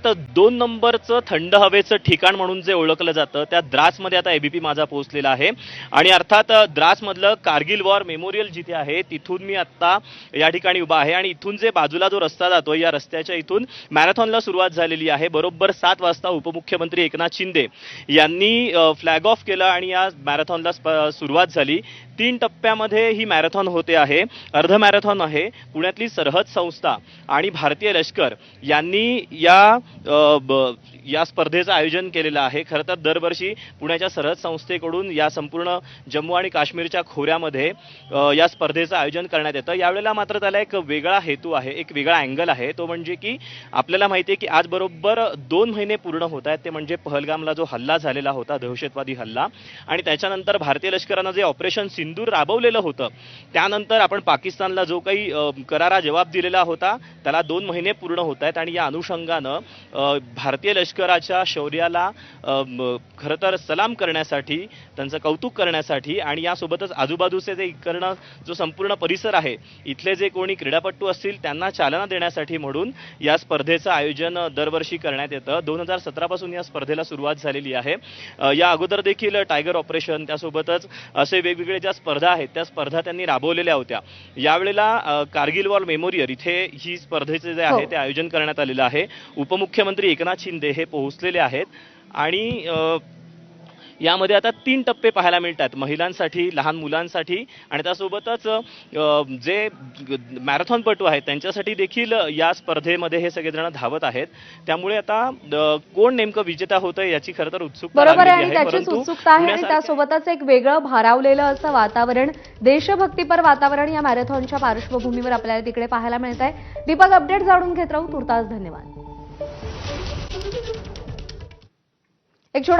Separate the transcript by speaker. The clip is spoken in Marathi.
Speaker 1: अर्थात 2 नंबरचं थंड हवेचं ठिकाण म्हणून जे ओळखलं जातं त्या द्रासमध्ये आता एबीपी माझा पोहोचलेला आहे आणि अर्थात द्रासमधलं कारगिल वॉर मेमोरियल जिथे आहे तिथून मी आता या ठिकाणी उभा आहे आणि इथून जे बाजूला जो रस्ता जातो या रस्त्याच्या इथून मॅरेथॉनला सुरुवात झालेली आहे। बरोबर 7 वाजता उपमुख्यमंत्री एकनाथ शिंदे यांनी फ्लॅग ऑफ केलं आणि या मॅरेथॉनला सुरुवात झाली। 3 टप्प्यामध्ये ही मॅरेथॉन होते आहे। अर्ध मॅरेथॉन आहे। पुण्यातली सरहद संस्था आणि भारतीय लष्कर यांनी या स्पर्धेचं आयोजन केलेलं आहे। खरं तर दरवर्षी पुण्याच्या सरहद संस्थेकडून या संपूर्ण जम्मू आणि काश्मीरच्या खोऱ्यामध्ये या स्पर्धेचं आयोजन करण्यात येतं। यावेळेला मात्र त्याला एक वेगळा हेतू आहे, एक वेगळा अँगल आहे। तो म्हणजे की आपल्याला माहिती आहे की आज बरोबर 2 महिने पूर्ण होत आहेत। ते म्हणजे पहलगामला जो हल्ला झालेला होता, दहशतवादी हल्ला, आणि त्याच्यानंतर भारतीय लष्करानं जे ऑपरेशन सिंदूर राबवलेलं होतं त्यानंतर आपण पाकिस्तानला जो काही करारा जवाब दिलेला होता त्याला 2 महिने पूर्ण होत आहेत आणि या अनुषंगानं भारतीय लष्कराच्या शौर्याला खरं तर सलाम करण्यासाठी, त्यांचं कौतुक करण्यासाठी आणि यासोबतच आजूबाजूचे जे इकडनं जो संपूर्ण परिसर आहे इथले जे कोणी क्रीडापटू असतील त्यांना चालना देण्यासाठी म्हणून या स्पर्धेचं आयोजन दरवर्षी करण्यात येतं। 2017 पासून या स्पर्धेला सुरुवात झालेली आहे। या अगोदर देखील टायगर ऑपरेशन त्यासोबतच असे वेगवेगळे ज्या स्पर्धा आहेत त्या स्पर्धा त्यांनी राबवलेल्या होत्या। यावेळेला कारगिल वॉर मेमोरियल इथे ही स्पर्धेचे जे आहे ते आयोजन करण्यात आलेलं आहे। उपमुख्यमंत्री एकनाथ शिंदे हे पोहोचलेले आहेत आणि यामध्ये आता 3 टप्पे पाहायला मिळतात, महिलांसाठी, लहान मुलांसाठी आणि त्यासोबतच जे मॅरेथॉनपटू आहेत त्यांच्यासाठी देखील या स्पर्धेमध्ये हे सगळेजण धावत आहेत। त्यामुळे आता कोण नेमकं विजेता होतंय याची खरं तर उत्सुकता
Speaker 2: बरोबर आहे
Speaker 1: लागलेली
Speaker 2: आणि
Speaker 1: आहे।
Speaker 2: त्याचीच
Speaker 1: परंतु
Speaker 2: उत्सुकता आहे आणि त्यासोबतच एक वेगळं भारावलेलं असं वातावरण, देशभक्तीपर वातावरण या मॅरेथॉनच्या पार्श्वभूमीवर आपल्याला तिकडे पाहायला मिळत आहे। दीपक, अपडेट जाणून घेत राहू, तुर्तास धन्यवाद। एक छोटा